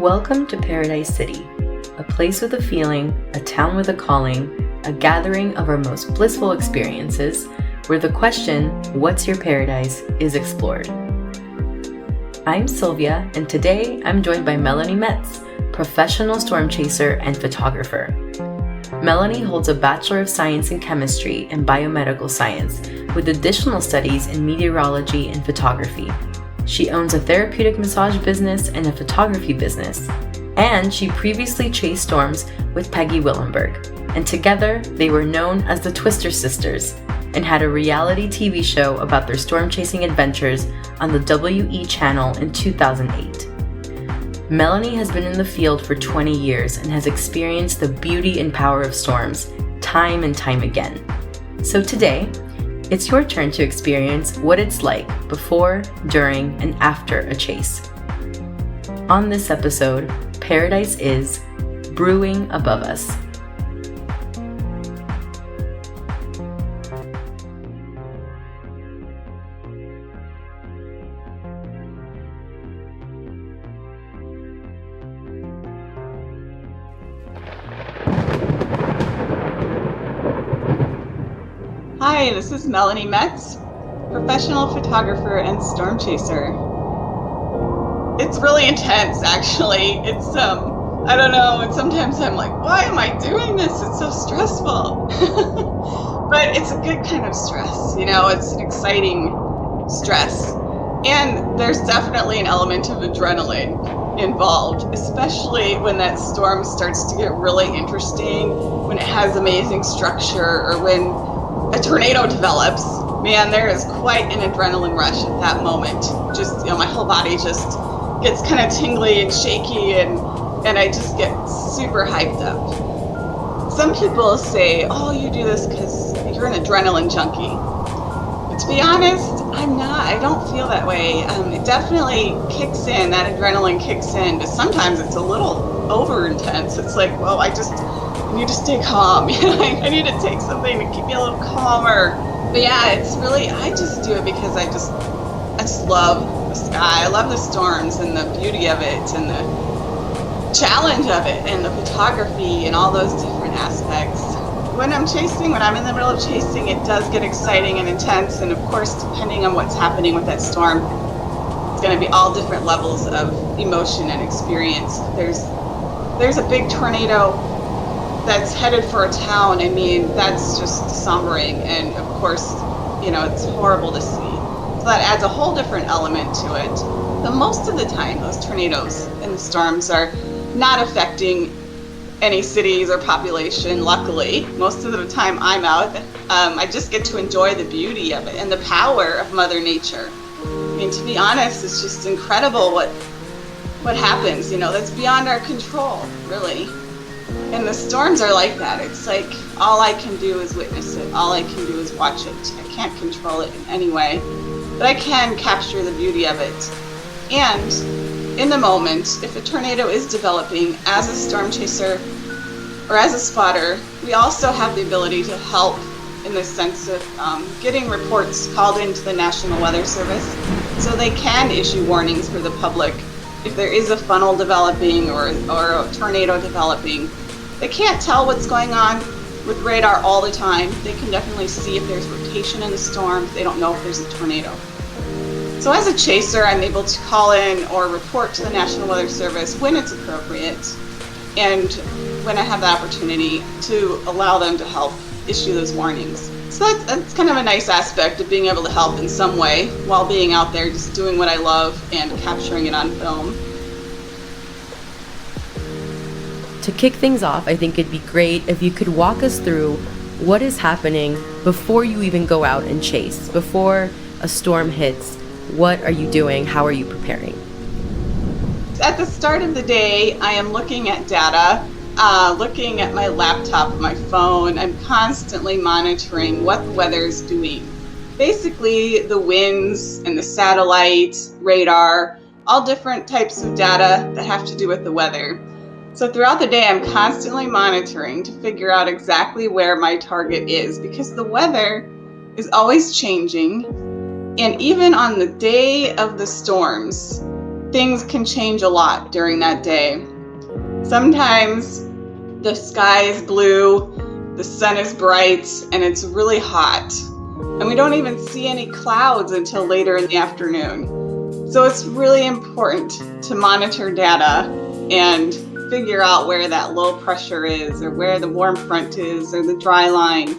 Welcome to Paradise City, a place with a feeling, a town with a calling, a gathering of our most blissful experiences, where the question, what's your paradise, is explored. I'm Sylvia, and today I'm joined by Melanie Metz, professional storm chaser and photographer. Melanie holds a Bachelor of Science in Chemistry and Biomedical Science with additional studies in meteorology and photography. She owns a therapeutic massage business and a photography business, and she previously chased storms with Peggy Willenberg, and together they were known as the Twister Sisters and had a reality TV show about their storm chasing adventures on the WE channel in 2008. Melanie has been in the field for 20 years and has experienced the beauty and power of storms time and time again. So today, it's your turn to experience what it's like before, during, and after a chase. On this episode, Paradise is brewing above us. Hi, this is Melanie Metz, professional photographer and storm chaser. It's really intense, actually. It's, I don't know, and sometimes I'm like, why am I doing this? It's so stressful. But it's a good kind of stress, you know, it's an exciting stress. And there's definitely an element of adrenaline involved, especially when that storm starts to get really interesting, when it has amazing structure, or when a tornado develops. Man, there is quite an adrenaline rush at that moment. Just, you know, my whole body just gets kind of tingly and shaky, and I just get super hyped up. Some people say, oh, you do this because you're an adrenaline junkie. But to be honest, I'm not. I don't feel that way. It definitely kicks in, that adrenaline kicks in, but sometimes it's a little over intense. It's like, well, I need to stay calm. I need to take something to keep me a little calmer. But yeah, it's really, I just do it because I just love the sky. I love the storms and the beauty of it and the challenge of it and the photography and all those different aspects. When I'm in the middle of chasing, it does get exciting and intense. And of course, depending on what's happening with that storm, it's going to be all different levels of emotion and experience. There's a big tornado that's headed for a town. I mean, that's just sombering, and of course, you know, it's horrible to see. So that adds a whole different element to it. But most of the time, those tornadoes and the storms are not affecting any cities or population, luckily. Most of the time I'm out, I just get to enjoy the beauty of it and the power of Mother Nature. I mean, to be honest, it's just incredible what happens, you know, that's beyond our control, really. And the storms are like that. It's like all I can do is witness it. All I can do is watch it. I can't control it in any way, but I can capture the beauty of it. And in the moment, if a tornado is developing, as a storm chaser or as a spotter, we also have the ability to help in the sense of getting reports called into the National Weather Service so they can issue warnings for the public if there is a funnel developing or a tornado developing. They can't tell what's going on with radar all the time. They can definitely see if there's rotation in the storm. They don't know if there's a tornado. So as a chaser, I'm able to call in or report to the National Weather Service when it's appropriate and when I have the opportunity to allow them to help issue those warnings. So that's kind of a nice aspect of being able to help in some way while being out there just doing what I love and capturing it on film. To kick things off, I think it'd be great if you could walk us through what is happening before you even go out and chase. Before a storm hits, what are you doing? How are you preparing? At the start of the day, I am looking at data, looking at my laptop, my phone. I'm constantly monitoring what the weather's doing. Basically, the winds and the satellite, radar, all different types of data that have to do with the weather. So throughout the day, I'm constantly monitoring to figure out exactly where my target is, because the weather is always changing. And even on the day of the storms, things can change a lot during that day. Sometimes the sky is blue, the sun is bright, and it's really hot. And we don't even see any clouds until later in the afternoon. So it's really important to monitor data and figure out where that low pressure is, or where the warm front is, or the dry line,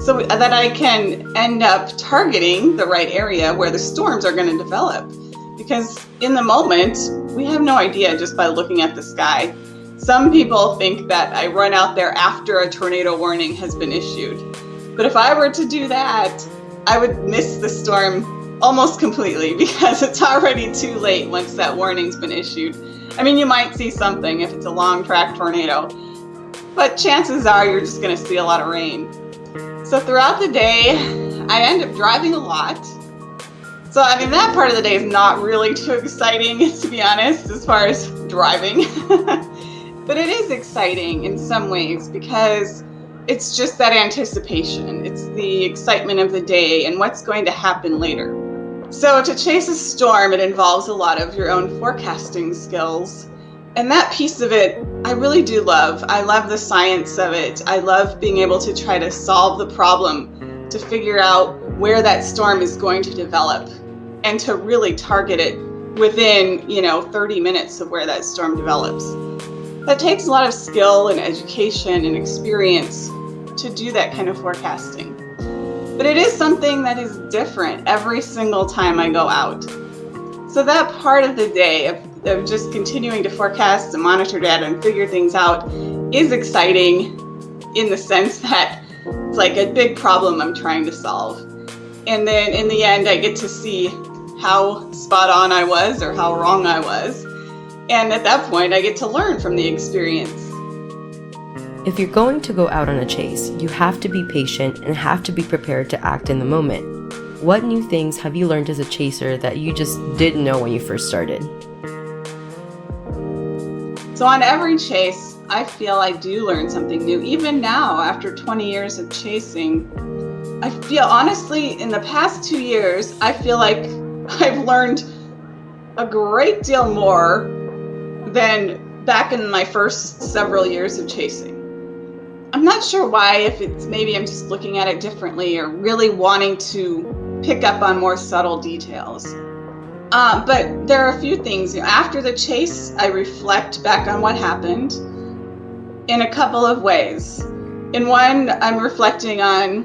so that I can end up targeting the right area where the storms are going to develop. Because in the moment, we have no idea just by looking at the sky. Some people think that I run out there after a tornado warning has been issued. But if I were to do that, I would miss the storm almost completely, because it's already too late once that warning's been issued. I mean, you might see something if it's a long track tornado, but chances are you're just going to see a lot of rain. So throughout the day, I end up driving a lot. So I mean, that part of the day is not really too exciting, to be honest, as far as driving. But it is exciting in some ways, because it's just that anticipation. It's the excitement of the day and what's going to happen later. So to chase a storm, it involves a lot of your own forecasting skills. And that piece of it, I really do love. I love the science of it. I love being able to try to solve the problem, to figure out where that storm is going to develop, and to really target it within, 30 minutes of where that storm develops. That takes a lot of skill and education and experience to do that kind of forecasting. But it is something that is different every single time I go out. So that part of the day of just continuing to forecast and monitor data and figure things out is exciting, in the sense that it's like a big problem I'm trying to solve. And then in the end, I get to see how spot on I was or how wrong I was. And at that point, I get to learn from the experience. If you're going to go out on a chase, you have to be patient and have to be prepared to act in the moment. What new things have you learned as a chaser that you just didn't know when you first started? So on every chase, I feel I do learn something new. Even now, after 20 years of chasing, I feel honestly, in the past 2 years, I feel like I've learned a great deal more than back in my first several years of chasing. I'm not sure why, if it's maybe I'm just looking at it differently or really wanting to pick up on more subtle details. But there are a few things. After the chase, I reflect back on what happened in a couple of ways. In one, I'm reflecting on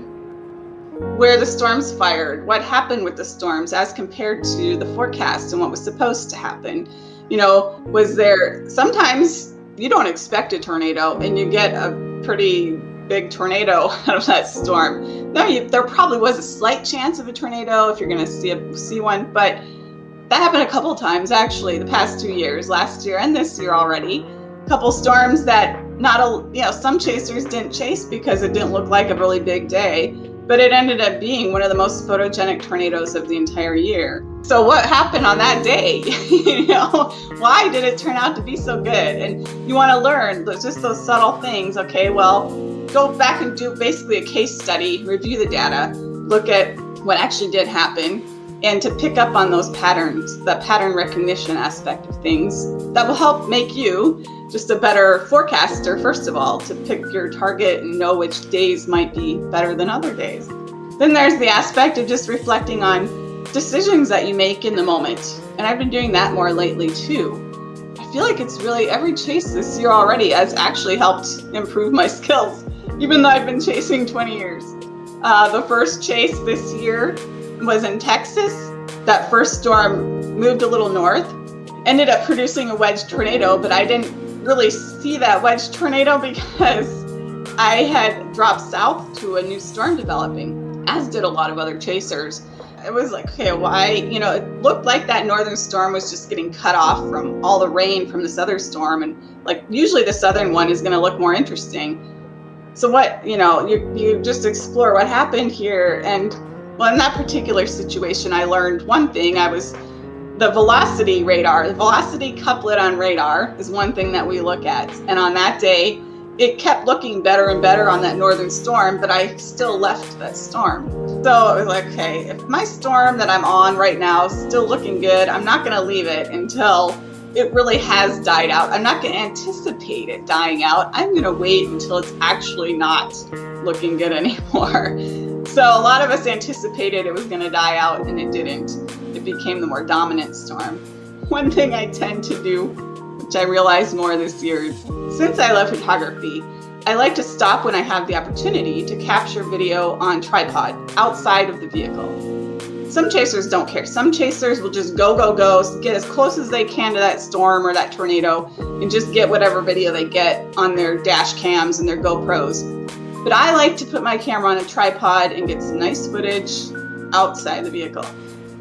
where the storms fired, what happened with the storms as compared to the forecast and what was supposed to happen. Was there, sometimes you don't expect a tornado and you get a pretty big tornado out of that storm. There probably was a slight chance of a tornado if you're going to see one, but that happened a couple times actually the past 2 years, last year and this year already. A couple storms that some chasers didn't chase because it didn't look like a really big day, but it ended up being one of the most photogenic tornadoes of the entire year. So what happened on that day? Why did it turn out to be so good? And you want to learn just those subtle things. Okay, well, go back and do basically a case study, review the data, look at what actually did happen, and to pick up on those patterns, that pattern recognition aspect of things that will help make you just a better forecaster, first of all, to pick your target and know which days might be better than other days. Then there's the aspect of just reflecting on decisions that you make in the moment. And I've been doing that more lately too. I feel like it's really, every chase this year already has actually helped improve my skills, even though I've been chasing 20 years. The first chase this year was in Texas. That first storm moved a little north, ended up producing a wedge tornado, but I didn't really see that wedge tornado because I had dropped south to a new storm developing, as did a lot of other chasers. It was like, okay, why? It looked like that northern storm was just getting cut off from all the rain from this other storm. And like, usually the southern one is going to look more interesting. So what, you just explore what happened here. And well, in that particular situation, I learned one thing. The velocity radar, the velocity couplet on radar is one thing that we look at. And on that day, it kept looking better and better on that northern storm, but I still left that storm. So it was like, okay, if my storm that I'm on right now is still looking good, I'm not going to leave it until it really has died out. I'm not going to anticipate it dying out. I'm going to wait until it's actually not looking good anymore. So a lot of us anticipated it was going to die out, and it didn't. It became the more dominant storm. One thing I tend to do, which I realized more this year, is since I love photography, I like to stop when I have the opportunity to capture video on tripod outside of the vehicle. Some chasers don't care. Some chasers will just go, get as close as they can to that storm or that tornado and just get whatever video they get on their dash cams and their GoPros. But I like to put my camera on a tripod and get some nice footage outside the vehicle.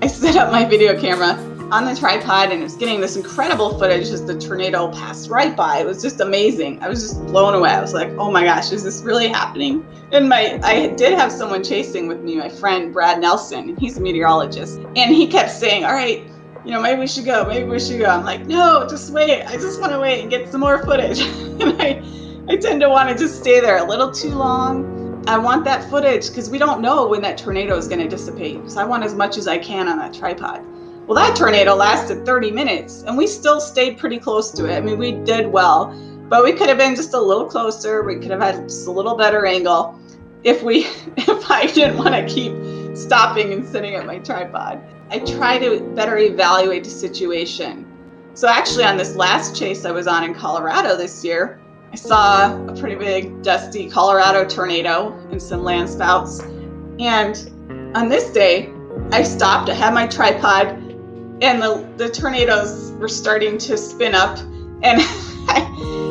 I set up my video camera on the tripod and it was getting this incredible footage as the tornado passed right by. It was just amazing. I was just blown away. I was like, oh my gosh, is this really happening? And I did have someone chasing with me, my friend Brad Nelson, and he's a meteorologist. And he kept saying, all right, maybe we should go, I'm like, no, just wait. I just want to wait and get some more footage. And I tend to want to just stay there a little too long. I want that footage because we don't know when that tornado is going to dissipate. So I want as much as I can on that tripod. Well, that tornado lasted 30 minutes and we still stayed pretty close to it. I mean, we did well, but we could have been just a little closer. We could have had just a little better angle if I didn't want to keep stopping and sitting at my tripod. I try to better evaluate the situation. So actually on this last chase I was on in Colorado this year, I saw a pretty big dusty Colorado tornado and some land spouts. And on this day, I stopped, I had my tripod, and the tornadoes were starting to spin up, and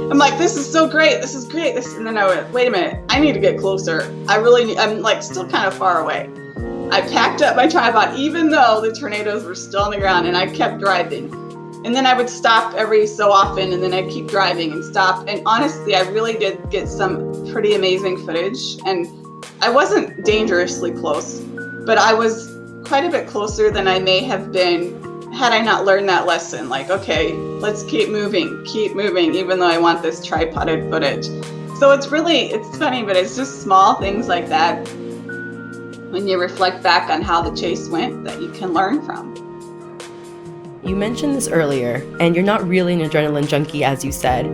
I'm like, this is so great, this is great. And then I went, wait a minute, I need to get closer. I'm like still kind of far away. I packed up my tripod, even though the tornadoes were still on the ground, and I kept driving. And then I would stop every so often, and then I'd keep driving and stop. And honestly, I really did get some pretty amazing footage, and I wasn't dangerously close, but I was quite a bit closer than I may have been had I not learned that lesson. Like, okay, let's keep moving, even though I want this tripoded footage. So it's funny, but it's just small things like that when you reflect back on how the chase went that you can learn from. You mentioned this earlier, and you're not really an adrenaline junkie, as you said,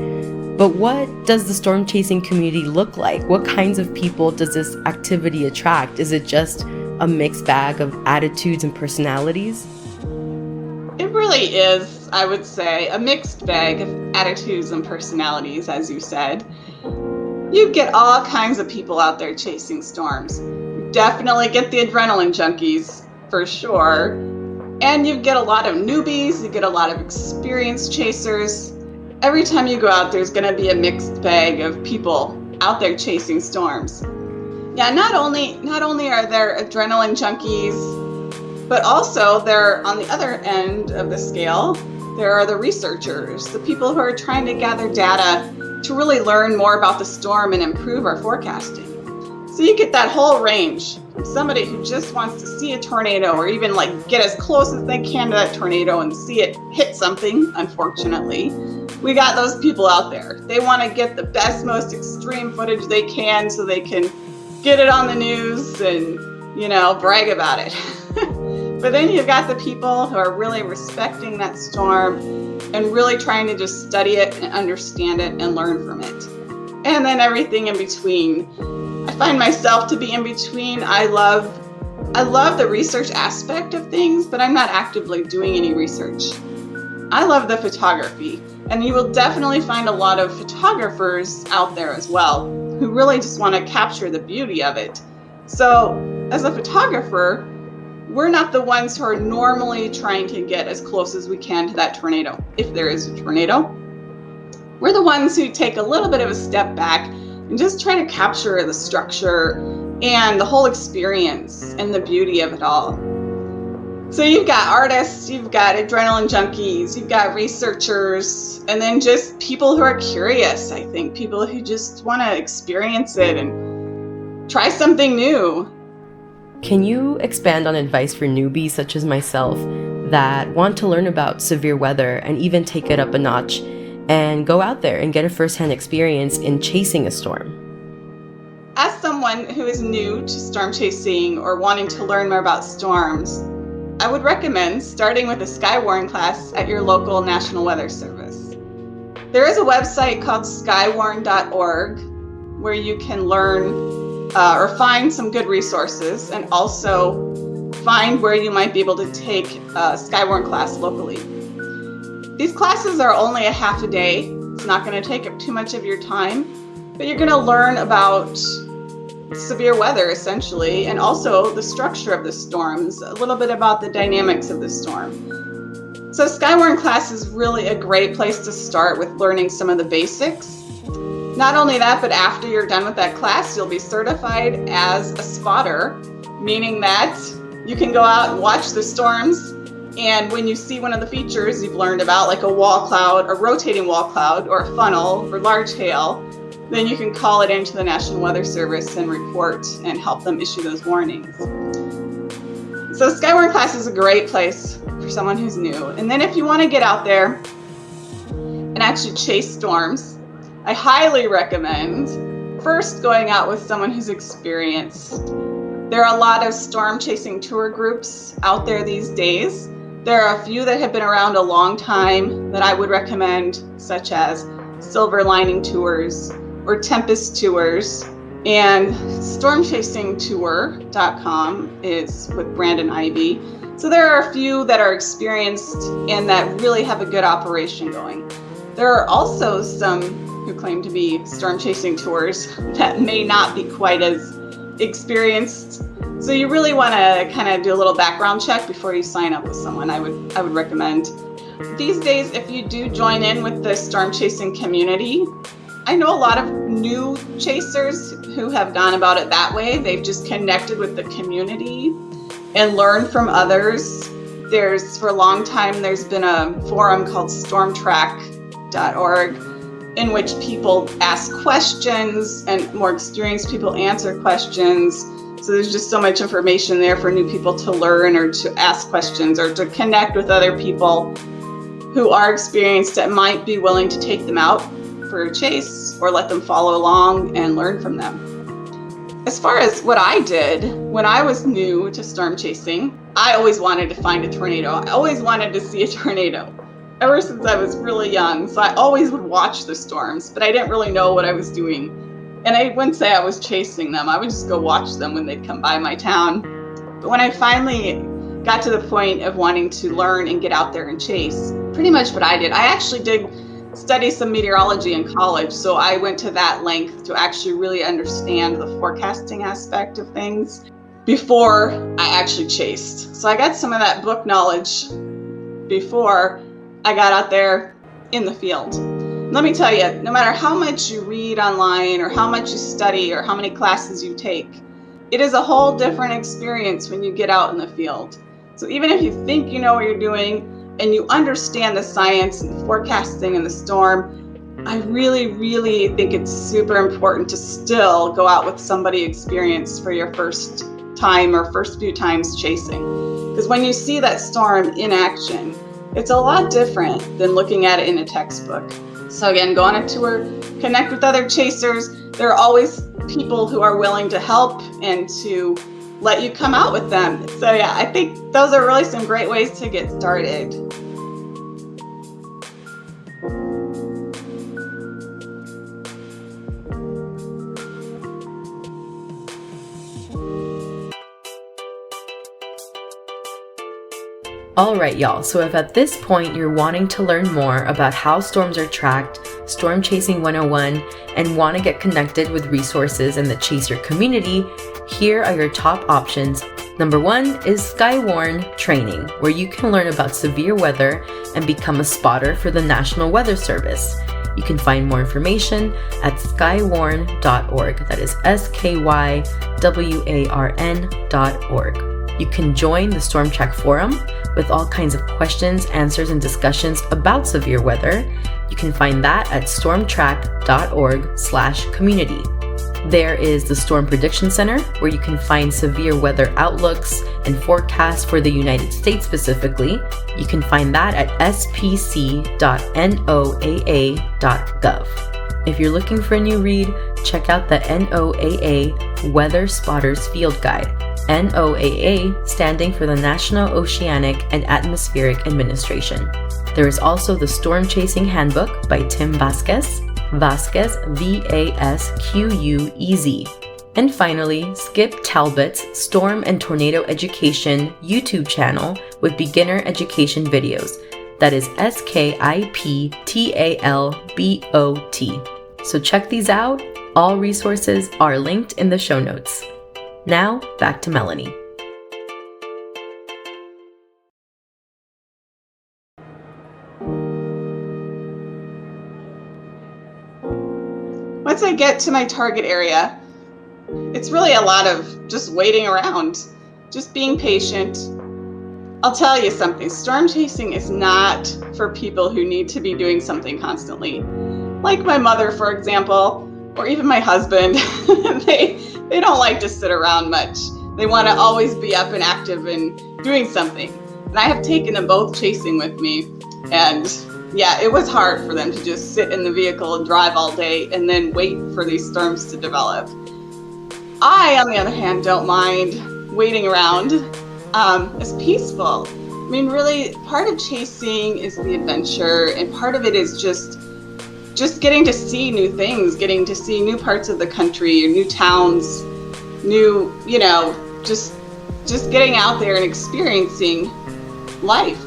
but what does the storm chasing community look like? What kinds of people does this activity attract? Is it just a mixed bag of attitudes and personalities? It really is, I would say, a mixed bag of attitudes and personalities, as you said. You get all kinds of people out there chasing storms. You definitely get the adrenaline junkies, for sure. And you get a lot of newbies, you get a lot of experienced chasers. Every time you go out, there's going to be a mixed bag of people out there chasing storms. Yeah, not only are there adrenaline junkies, but also there, on the other end of the scale, there are the researchers, the people who are trying to gather data to really learn more about the storm and improve our forecasting. So you get that whole range from somebody who just wants to see a tornado or even like get as close as they can to that tornado and see it hit something, unfortunately. We got those people out there. They want to get the best, most extreme footage they can so they can get it on the news and, brag about it. But then you've got the people who are really respecting that storm and really trying to just study it and understand it and learn from it. And then everything in between. I find myself to be in between. I love the research aspect of things, but I'm not actively doing any research. I love the photography, and you will definitely find a lot of photographers out there as well who really just want to capture the beauty of it. So as a photographer, we're not the ones who are normally trying to get as close as we can to that tornado. If there is a tornado, we're the ones who take a little bit of a step back and just try to capture the structure and the whole experience and the beauty of it all. So you've got artists, you've got adrenaline junkies, you've got researchers, and then just people who are curious, I think. People who just want to experience it and try something new. Can you expand on advice for newbies such as myself that want to learn about severe weather and even take it up a notch and go out there and get a firsthand experience in chasing a storm. As someone who is new to storm chasing or wanting to learn more about storms, I would recommend starting with a Skywarn class at your local National Weather Service. There is a website called skywarn.org where you can learn or find some good resources, and also find where you might be able to take a Skywarn class locally. These classes are only a half a day. It's not going to take up too much of your time, but you're going to learn about severe weather essentially, and also the structure of the storms, a little bit about the dynamics of the storm. So Skywarn class is really a great place to start with learning some of the basics. Not only that, but after you're done with that class, you'll be certified as a spotter, meaning that you can go out and watch the storms, and when you see one of the features you've learned about, like a wall cloud, a rotating wall cloud, or a funnel, or large hail, then you can call it into the National Weather Service and report and help them issue those warnings. So Skywarn class is a great place for someone who's new. And then if you want to get out there and actually chase storms, I highly recommend first going out with someone who's experienced. There are a lot of storm chasing tour groups out there these days. There are a few that have been around a long time that I would recommend, such as Silver Lining Tours or Tempest Tours, and stormchasingtour.com is with Brandon Ivy. So there are a few that are experienced and that really have a good operation going. There are also some who claim to be storm chasing tours that may not be quite as experienced. So you really want to kind of do a little background check before you sign up with someone, I would recommend. These days, if you do join in with the storm chasing community, I know a lot of new chasers who have gone about it that way. They've just connected with the community and learned from others. For a long time, there's been a forum called Stormtrack.org in which people ask questions and more experienced people answer questions. So there's just so much information there for new people to learn or to ask questions or to connect with other people who are experienced that might be willing to take them out for a chase or let them follow along and learn from them. As far as what I did when I was new to storm chasing, I always wanted to find a tornado. I always wanted to see a tornado ever since I was really young. So I always would watch the storms, but I didn't really know what I was doing. And I wouldn't say I was chasing them. I would just go watch them when they'd come by my town. But when I finally got to the point of wanting to learn and get out there and chase, pretty much what I did, I actually did study some meteorology in college. So I went to that length to actually really understand the forecasting aspect of things before I actually chased. So I got some of that book knowledge before I got out there in the field. Let me tell you, no matter how much you read online or how much you study or how many classes you take, it is a whole different experience when you get out in the field. So even if you think you know what you're doing and you understand the science and the forecasting and the storm, I really, really think it's super important to still go out with somebody experienced for your first time or first few times chasing. Because when you see that storm in action, it's a lot different than looking at it in a textbook. So again, go on a tour, connect with other chasers. There are always people who are willing to help and to let you come out with them. So yeah, I think those are really some great ways to get started. Alright y'all, so if at this point you're wanting to learn more about how storms are tracked, Storm Chasing 101, and want to get connected with resources in the chaser community, here are your top options. Number 1 is Skywarn Training, where you can learn about severe weather and become a spotter for the National Weather Service. You can find more information at skywarn.org. That is SKYWARN.org. You can join the Stormtrack Forum with all kinds of questions, answers, and discussions about severe weather. You can find that at stormtrack.org/community. There is the Storm Prediction Center, where you can find severe weather outlooks and forecasts for the United States specifically. You can find that at spc.noaa.gov. If you're looking for a new read, check out the NOAA Weather Spotters Field Guide. NOAA standing for the National Oceanic and Atmospheric Administration. There is also the Storm Chasing Handbook by Tim Vasquez, Vasquez, Vasquez. And finally, Skip Talbot's Storm and Tornado Education YouTube channel with beginner education videos. That is SKIPTALBOT. So check these out. All resources are linked in the show notes. Now, back to Melanie. Once I get to my target area, it's really a lot of just waiting around, just being patient. I'll tell you something, storm chasing is not for people who need to be doing something constantly. Like my mother, for example, or even my husband, they don't like to sit around much. They want to always be up and active and doing something. And I have taken them both chasing with me. And yeah, it was hard for them to just sit in the vehicle and drive all day and then wait for these storms to develop. I, on the other hand, don't mind waiting around. It's peaceful. I mean, really, part of chasing is the adventure, and part of it is just getting to see new things, getting to see new parts of the country, new towns, new, just getting out there and experiencing life.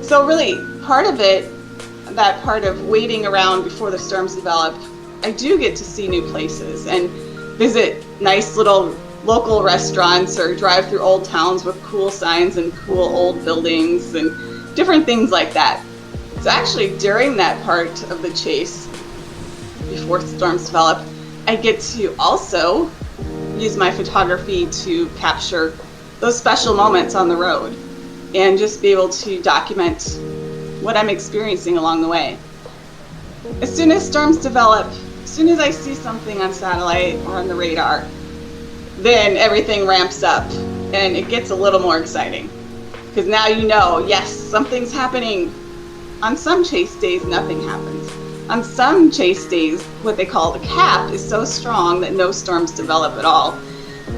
So really, part of it, that part of waiting around before the storms develop, I do get to see new places and visit nice little local restaurants or drive through old towns with cool signs and cool old buildings and different things like that. So actually, during that part of the chase, before storms develop, I get to also use my photography to capture those special moments on the road and just be able to document what I'm experiencing along the way. As soon as storms develop, as soon as I see something on satellite or on the radar, then everything ramps up and it gets a little more exciting. Because now you know, yes, something's happening. On some chase days, nothing happens. On some chase days, what they call the cap is so strong that no storms develop at all.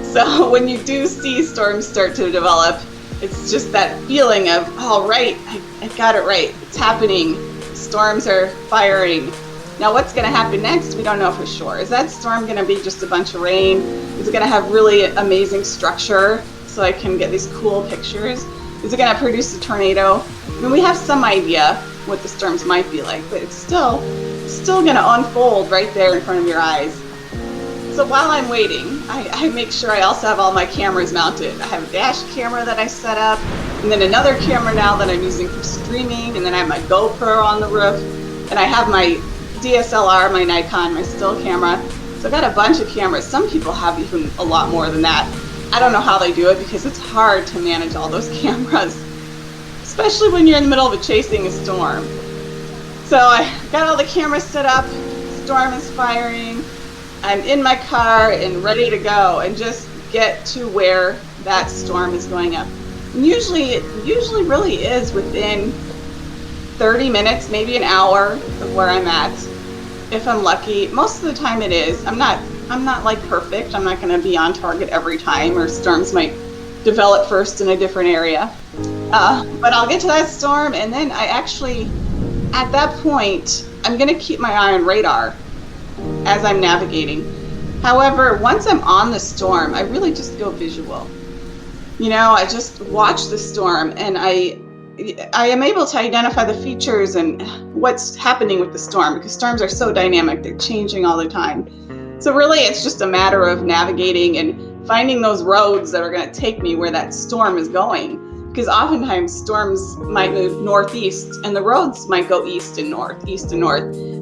So when you do see storms start to develop, it's just that feeling of, oh, right, I got it right. It's happening. Storms are firing. Now what's going to happen next, we don't know for sure. Is that storm going to be just a bunch of rain? Is it going to have really amazing structure so I can get these cool pictures? Is it going to produce a tornado? I mean, we have some idea what the storms might be like, but it's still going to unfold right there in front of your eyes. So while I'm waiting, I make sure I also have all my cameras mounted. I have a dash camera that I set up, and then another camera now that I'm using for streaming, and then I have my GoPro on the roof, and I have my DSLR, my Nikon, my still camera. So I've got a bunch of cameras. Some people have even a lot more than that. I don't know how they do it because it's hard to manage all those cameras, especially when you're in the middle of chasing a storm. So I got all the cameras set up, storm is firing, I'm in my car and ready to go and just get to where that storm is going up. And it usually really is within 30 minutes, maybe an hour of where I'm at. If I'm lucky, most of the time it is. I'm not like perfect. I'm not going to be on target every time, or storms might develop first in a different area. But I'll get to that storm, and then I actually, at that point, I'm going to keep my eye on radar as I'm navigating. However, once I'm on the storm, I really just go visual. I just watch the storm, and I am able to identify the features and what's happening with the storm, because storms are so dynamic, they're changing all the time. So really it's just a matter of navigating and finding those roads that are going to take me where that storm is going, because oftentimes storms might move northeast and the roads might go east and north.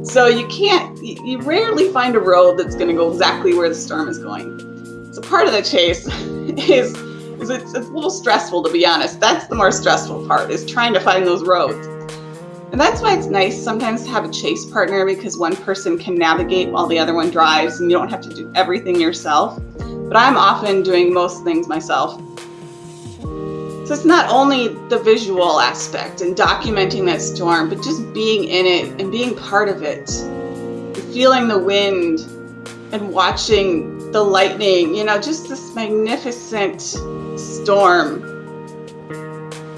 So you rarely find a road that's going to go exactly where the storm is going. So part of the chase is it's a little stressful, to be honest. That's the more stressful part, is trying to find those roads. And that's why it's nice sometimes to have a chase partner, because one person can navigate while the other one drives and you don't have to do everything yourself. But I'm often doing most things myself. So it's not only the visual aspect and documenting that storm, but just being in it and being part of it, and feeling the wind and watching the lightning, just this magnificent storm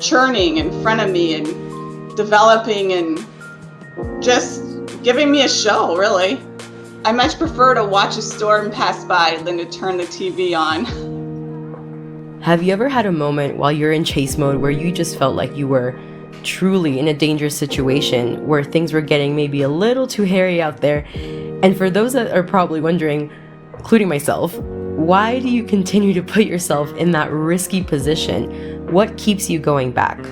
churning in front of me and developing and just giving me a show, really. I much prefer to watch a storm pass by than to turn the TV on. Have you ever had a moment while you're in chase mode where you just felt like you were truly in a dangerous situation, where things were getting maybe a little too hairy out there? And for those that are probably wondering, including myself, why do you continue to put yourself in that risky position? What keeps you going back?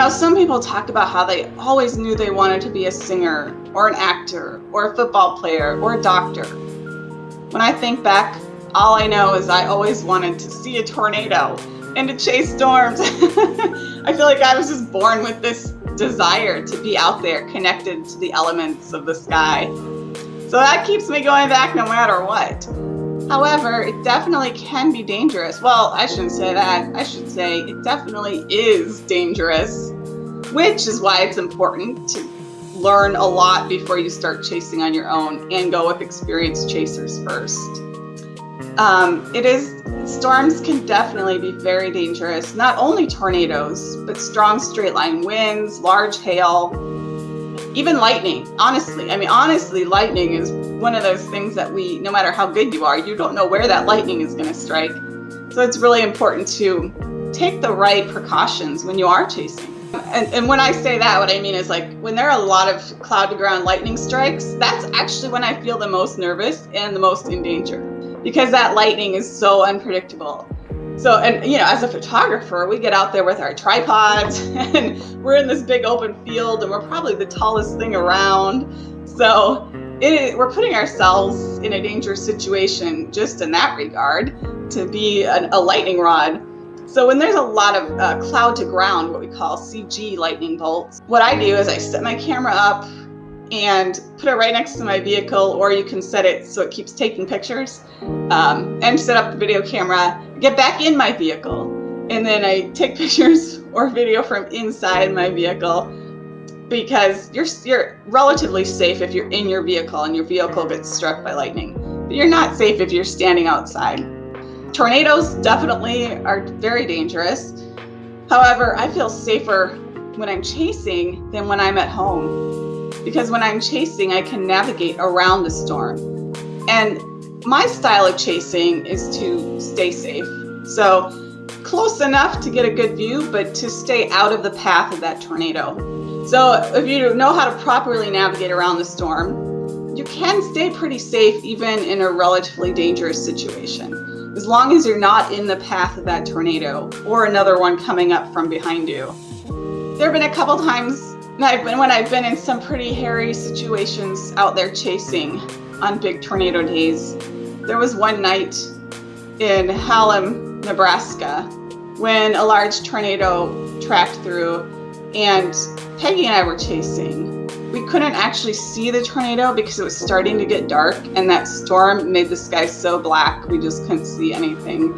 Some people talk about how they always knew they wanted to be a singer or an actor or a football player or a doctor. When I think back, all I know is I always wanted to see a tornado and to chase storms. I feel like I was just born with this desire to be out there connected to the elements of the sky. So that keeps me going back no matter what. However, it definitely can be dangerous. Well, I shouldn't say that. I should say it definitely is dangerous, which is why it's important to learn a lot before you start chasing on your own and go with experienced chasers first. Storms can definitely be very dangerous. Not only tornadoes, but strong straight line winds, large hail, even lightning. Honestly, lightning is one of those things that no matter how good you are, you don't know where that lightning is going to strike. So it's really important to take the right precautions when you are chasing. And when I say that, what I mean is when there are a lot of cloud to ground lightning strikes, that's actually when I feel the most nervous and the most in danger, because that lightning is so unpredictable. So, as a photographer, we get out there with our tripods and we're in this big open field and we're probably the tallest thing around. So we're putting ourselves in a dangerous situation just in that regard to be a lightning rod. So when there's a lot of cloud to ground, what we call CG lightning bolts, what I do is I set my camera up and put it right next to my vehicle, or you can set it so it keeps taking pictures, and set up the video camera, get back in my vehicle, and then I take pictures or video from inside my vehicle, because you're relatively safe if you're in your vehicle and your vehicle gets struck by lightning, but you're not safe if you're standing outside. Tornadoes definitely are very dangerous. However, I feel safer when I'm chasing than when I'm at home, because when I'm chasing, I can navigate around the storm. And my style of chasing is to stay safe. So close enough to get a good view, but to stay out of the path of that tornado. So if you know how to properly navigate around the storm, you can stay pretty safe even in a relatively dangerous situation, as long as you're not in the path of that tornado or another one coming up from behind you. There have been a couple times when I've been in some pretty hairy situations out there chasing on big tornado days. There was one night in Hallam, Nebraska, when a large tornado tracked through, and Peggy and I were chasing. We couldn't actually see the tornado because it was starting to get dark, and that storm made the sky so black we just couldn't see anything.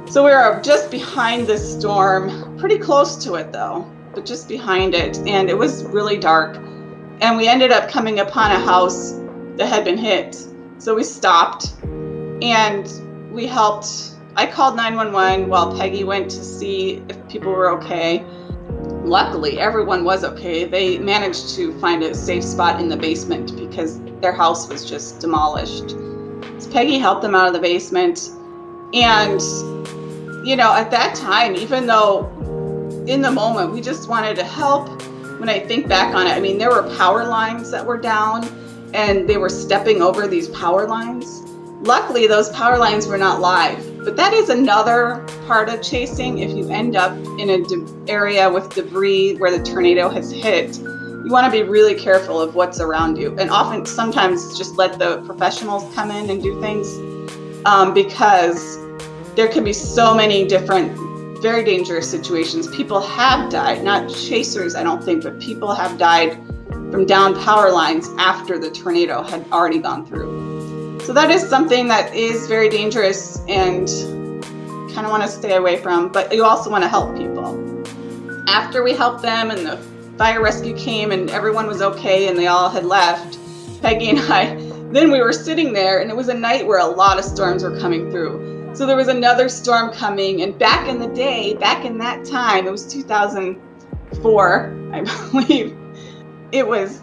So we were just behind this storm, pretty close to it though, but just behind it, and it was really dark. And we ended up coming upon a house that had been hit. So we stopped and we helped. I called 911 while Peggy went to see if people were okay. Luckily, everyone was okay. They managed to find a safe spot in the basement because their house was just demolished. So Peggy helped them out of the basement. And, at that time, even though in the moment we just wanted to help, when I think back on it, there were power lines that were down and they were stepping over these power lines. Luckily, those power lines were not live, but that is another part of chasing. If you end up in an area with debris where the tornado has hit, you want to be really careful of what's around you. And sometimes just let the professionals come in and do things, because there can be so many different very dangerous situations. People have died, not chasers, I don't think, but people have died from downed power lines after the tornado had already gone through. So that is something that is very dangerous and kind of want to stay away from, but you also want to help people. After we helped them and the fire rescue came and everyone was okay and they all had left, Peggy and I, then we were sitting there, and it was a night where a lot of storms were coming through. So there was another storm coming, and back in the day, back in that time, it was 2004, I believe,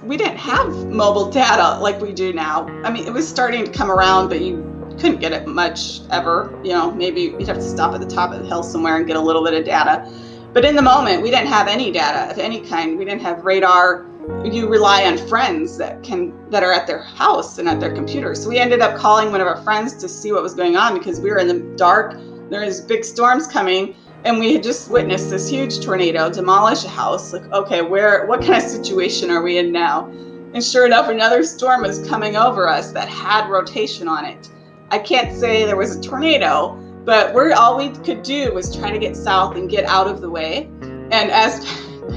we didn't have mobile data like we do now. I mean, it was starting to come around, but you couldn't get it much ever. You know, maybe you'd have to stop at the top of the hill somewhere and get a little bit of data. But in the moment, we didn't have any data of any kind. We didn't have radar. You rely on friends that are at their house and at their computer. So we ended up calling one of our friends to see what was going on because we were in the dark. There was big storms coming, and we had just witnessed this huge tornado demolish a house. Like, okay, what kind of situation are we in now? And sure enough, another storm was coming over us that had rotation on it. I can't say there was a tornado, but all we could do was try to get south and get out of the way. And as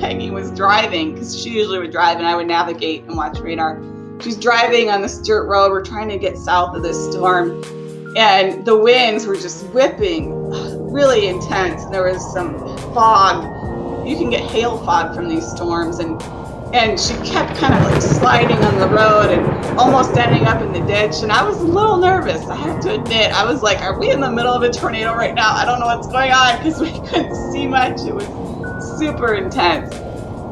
Peggy was driving, because she usually would drive and I would navigate and watch radar. She's driving on this dirt road. We're trying to get south of this storm, and the winds were just whipping, really intense. There was some fog. You can get hail fog from these storms, and she kept kind of like sliding on the road and almost ending up in the ditch. And I was a little nervous, I have to admit. I was like, are we in the middle of a tornado right now? I don't know what's going on, because we couldn't see much. It was super intense.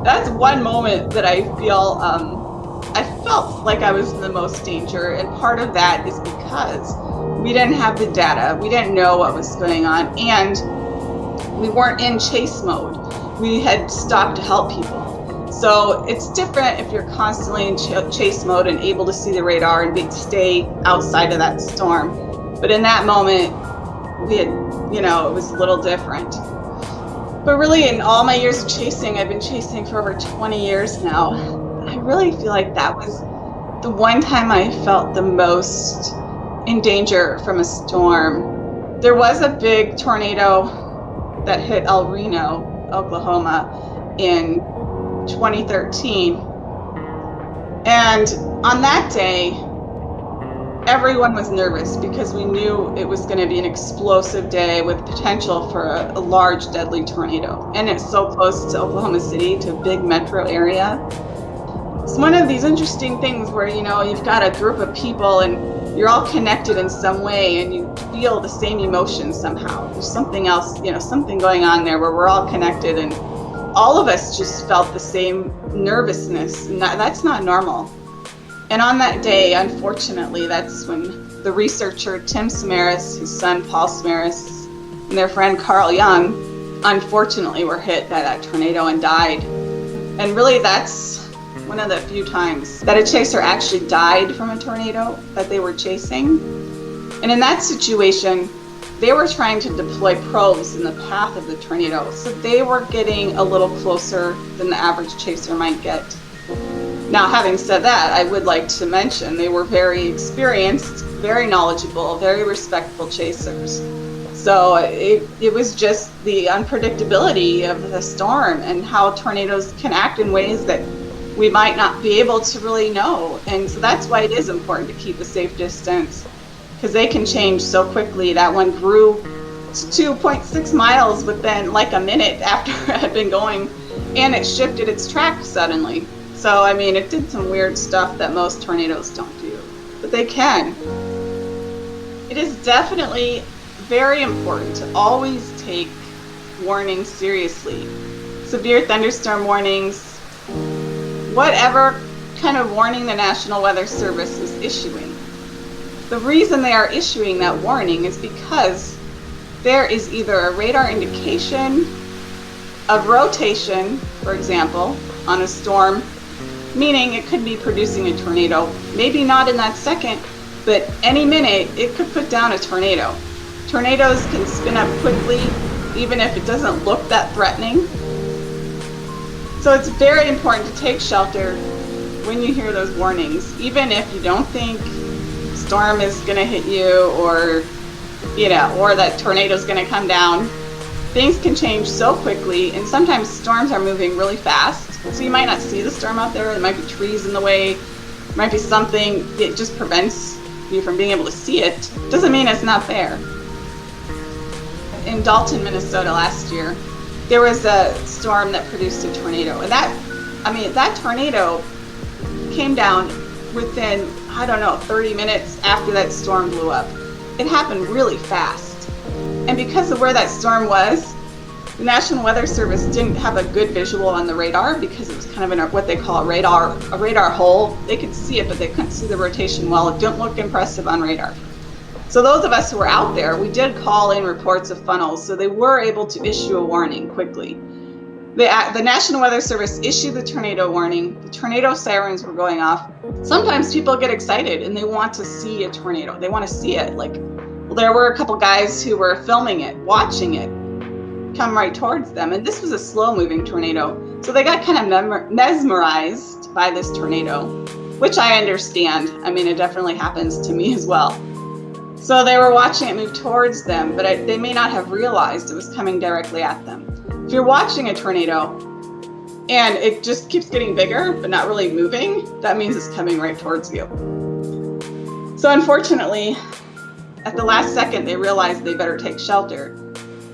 That's one moment that I feel I felt like I was in the most danger, and part of that is because we didn't have the data, we didn't know what was going on, and we weren't in chase mode. We had stopped to help people. So it's different if you're constantly in chase mode and able to see the radar and stay outside of that storm. But in that moment, we had, it was a little different. But really, in all my years of chasing, I've been chasing for over 20 years now. I really feel like that was the one time I felt the most in danger from a storm. There was a big tornado that hit El Reno, Oklahoma in 2013. And on that day, everyone was nervous because we knew it was going to be an explosive day with potential for a large, deadly tornado. And it's so close to Oklahoma City, to a big metro area. It's one of these interesting things where, you've got a group of people and you're all connected in some way and you feel the same emotions somehow. There's something else, something going on there where we're all connected, and all of us just felt the same nervousness, and that's not normal. And on that day, unfortunately, that's when the researcher Tim Samaras, his son Paul Samaras, and their friend Carl Young, unfortunately were hit by that tornado and died. And really, that's one of the few times that a chaser actually died from a tornado that they were chasing. And in that situation, they were trying to deploy probes in the path of the tornado, so they were getting a little closer than the average chaser might get. Now, having said that, I would like to mention they were very experienced, very knowledgeable, very respectful chasers. So it was just the unpredictability of the storm and how tornadoes can act in ways that we might not be able to really know. And so that's why it is important to keep a safe distance, because they can change so quickly. That one grew to 2.6 miles within like a minute after it had been going, and it shifted its track suddenly. So, it did some weird stuff that most tornadoes don't do, but they can. It is definitely very important to always take warnings seriously. Severe thunderstorm warnings, whatever kind of warning the National Weather Service is issuing. The reason they are issuing that warning is because there is either a radar indication of rotation, for example, on a storm, meaning it could be producing a tornado. Maybe not in that second, but any minute it could put down a tornado. Tornadoes can spin up quickly, even if it doesn't look that threatening. So it's very important to take shelter when you hear those warnings, even if you don't think storm is going to hit you or that tornado is going to come down. things can change so quickly, and sometimes storms are moving really fast. So you might not see the storm out there. There might be trees in the way. There might be something that just prevents you from being able to see it. Doesn't mean it's not there. In Dalton, Minnesota last year, there was a storm that produced a tornado. And that tornado came down within, 30 minutes after that storm blew up. It happened really fast. And because of where that storm was, the National Weather Service didn't have a good visual on the radar because it was kind of in what they call a radar hole. They could see it, but they couldn't see the rotation well. It didn't look impressive on radar. So those of us who were out there, we did call in reports of funnels, so they were able to issue a warning quickly. The National Weather Service issued the tornado warning. The tornado sirens were going off. Sometimes people get excited and they want to see a tornado. They want to see it. There were a couple guys who were filming it, watching it come right towards them. And this was a slow-moving tornado. So they got kind of mesmerized by this tornado, which I understand. It definitely happens to me as well. So they were watching it move towards them, but they may not have realized it was coming directly at them. If you're watching a tornado and it just keeps getting bigger but not really moving, that means it's coming right towards you. So unfortunately, at the last second, they realized they better take shelter.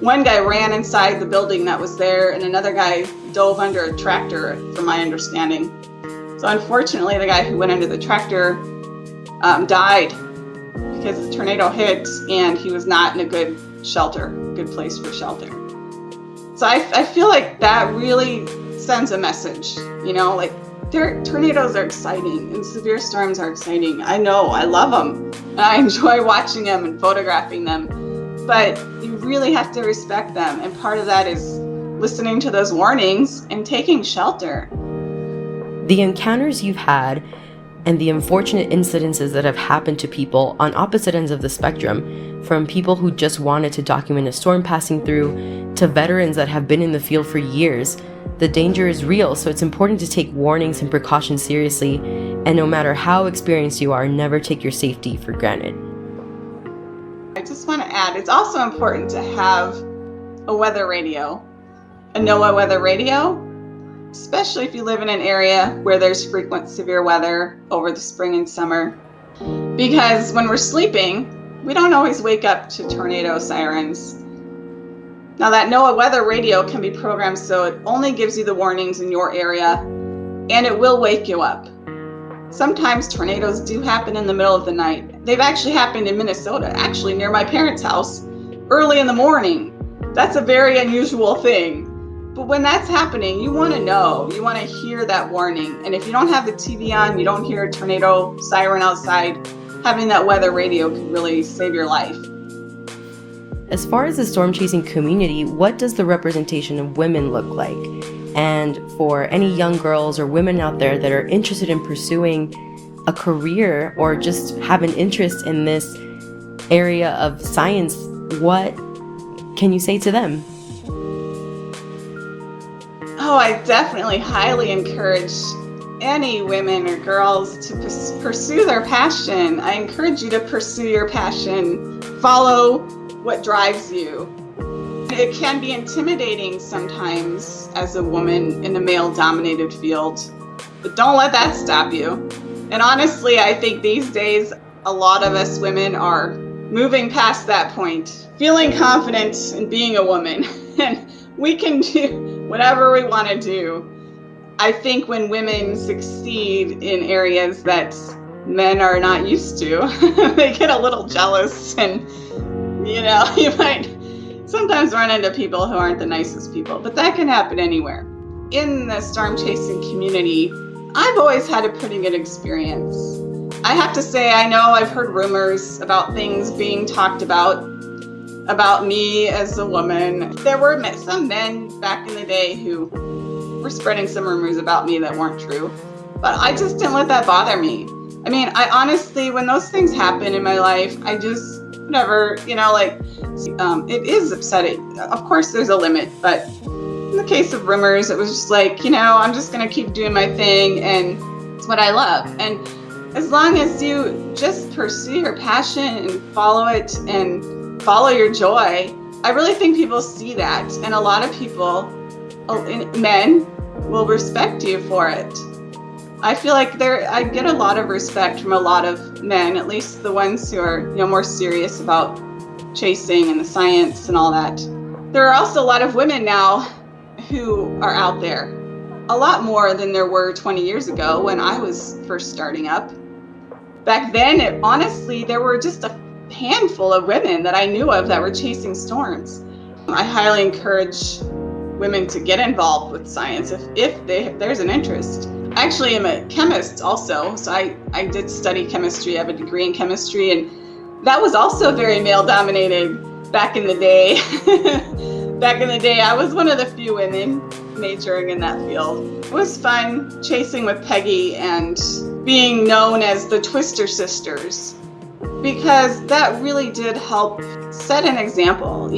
One guy ran inside the building that was there, and another guy dove under a tractor, from my understanding. So unfortunately, the guy who went under the tractor died because the tornado hit, and he was not in a good place for shelter. So I feel like that really sends a message, tornadoes are exciting and severe storms are exciting. I know, I love them, and I enjoy watching them and photographing them, but you really have to respect them, and part of that is listening to those warnings and taking shelter. The encounters you've had and the unfortunate incidences that have happened to people on opposite ends of the spectrum, from people who just wanted to document a storm passing through to veterans that have been in the field for years, the danger is real, so it's important to take warnings and precautions seriously, and no matter how experienced you are, never take your safety for granted. I just want to add, it's also important to have a weather radio, a NOAA weather radio, especially if you live in an area where there's frequent severe weather over the spring and summer. Because when we're sleeping, we don't always wake up to tornado sirens. Now that NOAA weather radio can be programmed so it only gives you the warnings in your area, and it will wake you up. Sometimes tornadoes do happen in the middle of the night. They've actually happened in Minnesota, actually near my parents' house, early in the morning. That's a very unusual thing. But when that's happening, you want to know, you want to hear that warning. And if you don't have the TV on, you don't hear a tornado siren outside, having that weather radio could really save your life. As far as the storm chasing community, what does the representation of women look like? And for any young girls or women out there that are interested in pursuing a career or just have an interest in this area of science, what can you say to them? Oh, I definitely highly encourage any women or girls to pursue their passion. I encourage you to pursue your passion. Follow what drives you. It can be intimidating sometimes as a woman in a male-dominated field, but don't let that stop you. And honestly, I think these days, a lot of us women are moving past that point, feeling confident in being a woman, and we can do whatever we want to do. I think when women succeed in areas that men are not used to, they get a little jealous, and you might sometimes run into people who aren't the nicest people, but that can happen anywhere. In the storm chasing community, I've always had a pretty good experience. I have to say, I know I've heard rumors about things being talked about me as a woman. There were some men back in the day who were spreading some rumors about me that weren't true, but I just didn't let that bother me. I honestly, when those things happen in my life, I just, whatever, it is upsetting. Of course there's a limit, but in the case of rumors, it was just I'm just gonna keep doing my thing, and it's what I love. And as long as you just pursue your passion and follow it and follow your joy, I really think people see that, and a lot of people, men, will respect you for it. I feel like I get a lot of respect from a lot of men, at least the ones who are, more serious about chasing and the science and all that. There are also a lot of women now who are out there, a lot more than there were 20 years ago when I was first starting up. Back then, honestly, there were just a handful of women that I knew of that were chasing storms. I highly encourage women to get involved with science if there's an interest. I actually am a chemist also, so I did study chemistry. I have a degree in chemistry, and that was also very male-dominated back in the day. Back in the day, I was one of the few women majoring in that field. It was fun chasing with Peggy and being known as the Twister Sisters, because that really did help set an example,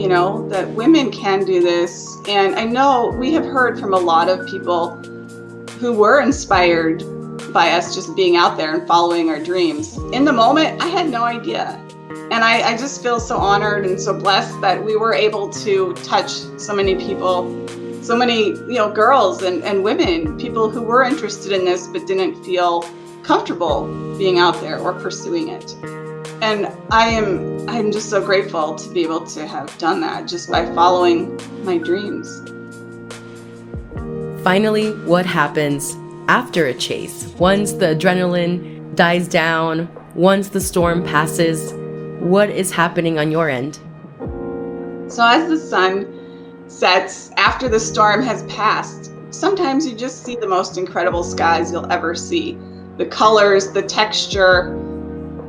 that women can do this. And I know we have heard from a lot of people who were inspired by us just being out there and following our dreams. In the moment, I had no idea. And I just feel so honored and so blessed that we were able to touch so many people, so many, girls and women, people who were interested in this but didn't feel comfortable being out there or pursuing it. And I'm just so grateful to be able to have done that just by following my dreams. Finally, what happens after a chase? Once the adrenaline dies down, once the storm passes, what is happening on your end? So as the sun sets, after the storm has passed, sometimes you just see the most incredible skies you'll ever see. The colors, the texture,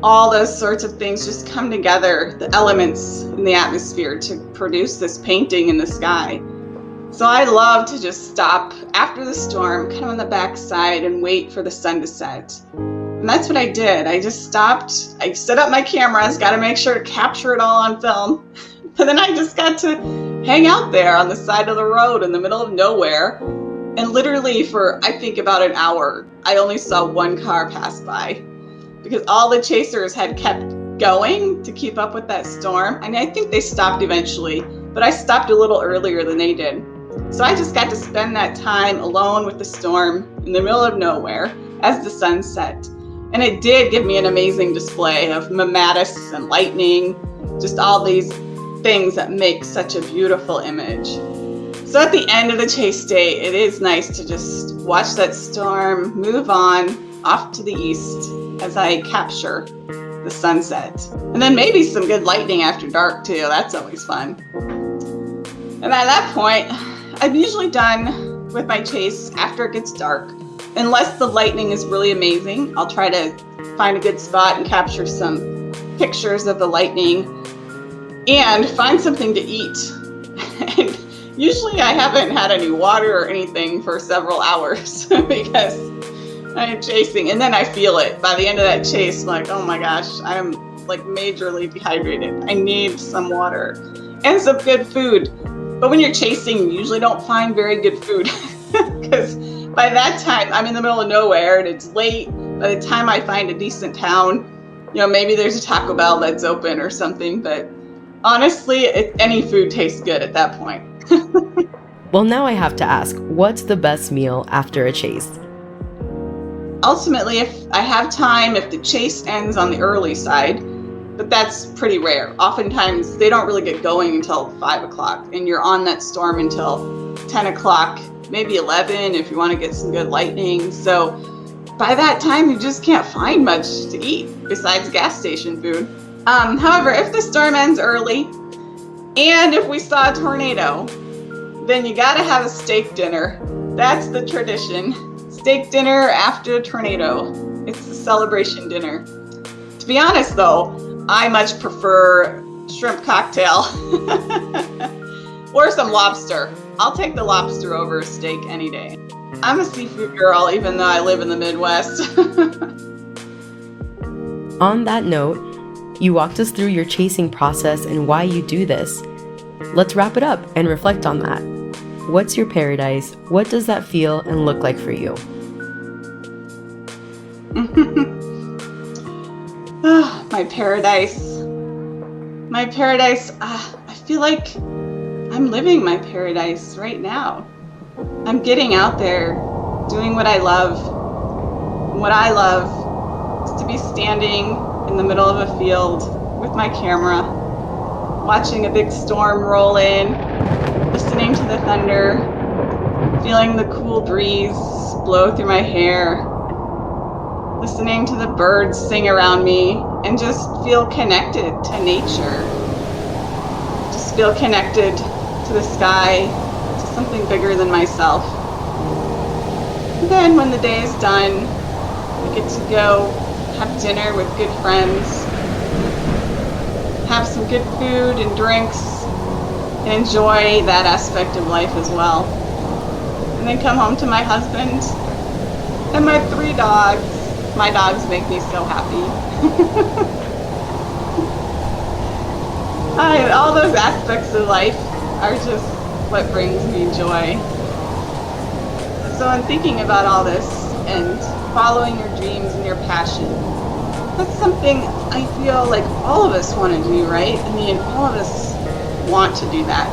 all those sorts of things just come together, the elements in the atmosphere, to produce this painting in the sky. So I love to just stop after the storm, kind of on the backside, and wait for the sun to set. And that's what I did. I just stopped. I set up my cameras, got to make sure to capture it all on film. But then I just got to hang out there on the side of the road in the middle of nowhere. And literally for, I think, about an hour, I only saw one car pass by, because all the chasers had kept going to keep up with that storm. I mean, I think they stopped eventually, but I stopped a little earlier than they did. So I just got to spend that time alone with the storm in the middle of nowhere as the sun set. And it did give me an amazing display of mammatus and lightning, just all these things that make such a beautiful image. So at the end of the chase day, it is nice to just watch that storm move on off to the east as I capture the sunset. And then maybe some good lightning after dark too. That's always fun. And at that point, I'm usually done with my chase after it gets dark. Unless the lightning is really amazing, I'll try to find a good spot and capture some pictures of the lightning and find something to eat. And usually I haven't had any water or anything for several hours because I'm chasing, and then I feel it. By the end of that chase, I'm like, oh my gosh, I'm like majorly dehydrated. I need some water and some good food. But when you're chasing, you usually don't find very good food because by that time I'm in the middle of nowhere and it's late. By the time I find a decent town, maybe there's a Taco Bell that's open or something, but honestly, any food tastes good at that point. Well, now I have to ask, what's the best meal after a chase? Ultimately, if I have time, if the chase ends on the early side, but that's pretty rare. Oftentimes, they don't really get going until 5 o'clock, and you're on that storm until 10 o'clock, maybe 11 if you want to get some good lightning. So by that time, you just can't find much to eat besides gas station food. However, if the storm ends early, and if we saw a tornado, then you gotta have a steak dinner. That's the tradition. Steak dinner after a tornado. It's the celebration dinner. To be honest though, I much prefer shrimp cocktail or some lobster. I'll take the lobster over a steak any day. I'm a seafood girl even though I live in the Midwest. On that note, you walked us through your chasing process and why you do this. Let's wrap it up and reflect on that. What's your paradise? What does that feel and look like for you? My paradise. I feel like I'm living my paradise right now. I'm getting out there, doing what I love. And what I love is to be standing in the middle of a field with my camera, watching a big storm roll in, listening to the thunder, feeling the cool breeze blow through my hair, listening to the birds sing around me, and just feel connected to nature. Just feel connected to the sky, to something bigger than myself. And then when the day is done, I get to go have dinner with good friends, have some good food and drinks, and enjoy that aspect of life as well. And then come home to my husband and my 3 dogs. My dogs make me so happy. All those aspects of life are just what brings me joy. So in thinking about all this and following your dreams and your passion, that's something I feel like all of us want to do, right? I mean, all of us want to do that.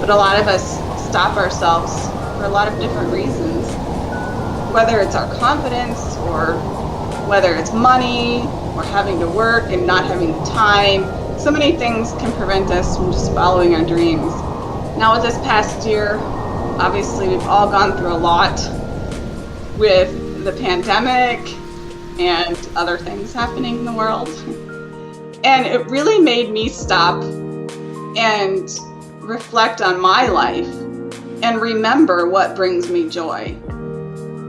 But a lot of us stop ourselves for a lot of different reasons. Whether it's our confidence, or whether it's money, or having to work and not having the time. So many things can prevent us from just following our dreams. Now with this past year, obviously we've all gone through a lot with the pandemic and other things happening in the world. And it really made me stop and reflect on my life and remember what brings me joy.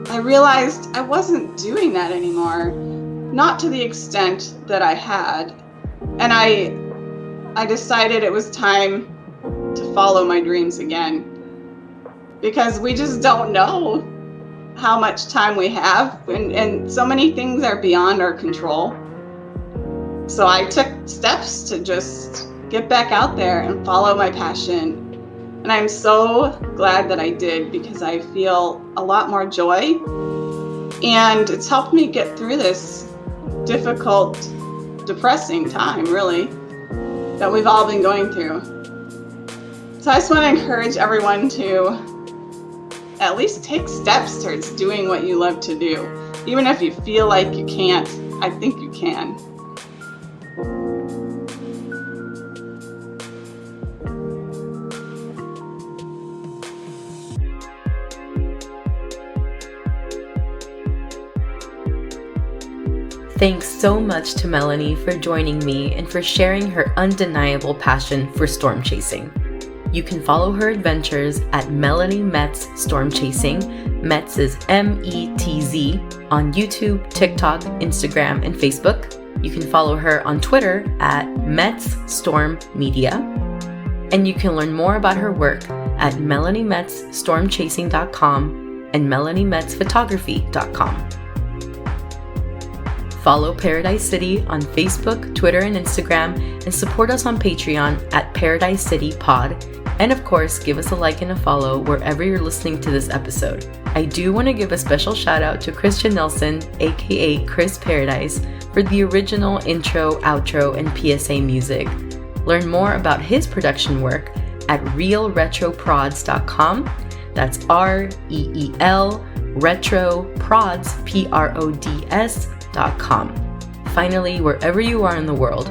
I realized I wasn't doing that anymore, not to the extent that I had. And I decided it was time to follow my dreams again, because we just don't know how much time we have, and so many things are beyond our control. So I took steps to just get back out there and follow my passion. And I'm so glad that I did, because I feel a lot more joy, and it's helped me get through this difficult, depressing time, really, that we've all been going through. So I just want to encourage everyone to at least take steps towards doing what you love to do. Even if you feel like you can't, I think you can. Thanks so much to Melanie for joining me and for sharing her undeniable passion for storm chasing. You can follow her adventures at Melanie Metz Storm Chasing. Metz is M-E-T-Z on YouTube, TikTok, Instagram, and Facebook. You can follow her on Twitter at Metz Storm Media. And you can learn more about her work at MelanieMetzStormChasing.com and MelanieMetzPhotography.com. Follow Paradise City on Facebook, Twitter, and Instagram, and support us on Patreon at Paradise City Pod. And of course, give us a like and a follow wherever you're listening to this episode. I do want to give a special shout out to Christian Nelson, aka Chris Paradise, for the original intro, outro, and PSA music. Learn more about his production work at realretroprods.com. That's REEL retroprods, PRODS.com. Finally, wherever you are in the world,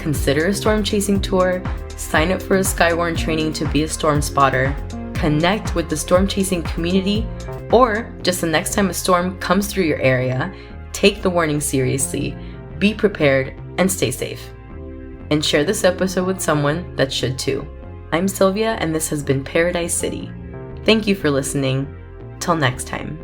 consider a storm chasing tour, sign up for a Skywarn training to be a storm spotter, connect with the storm chasing community, or just the next time a storm comes through your area, take the warning seriously, be prepared, and stay safe. And share this episode with someone that should too. I'm Sylvia, and this has been Paradise City. Thank you for listening. Till next time.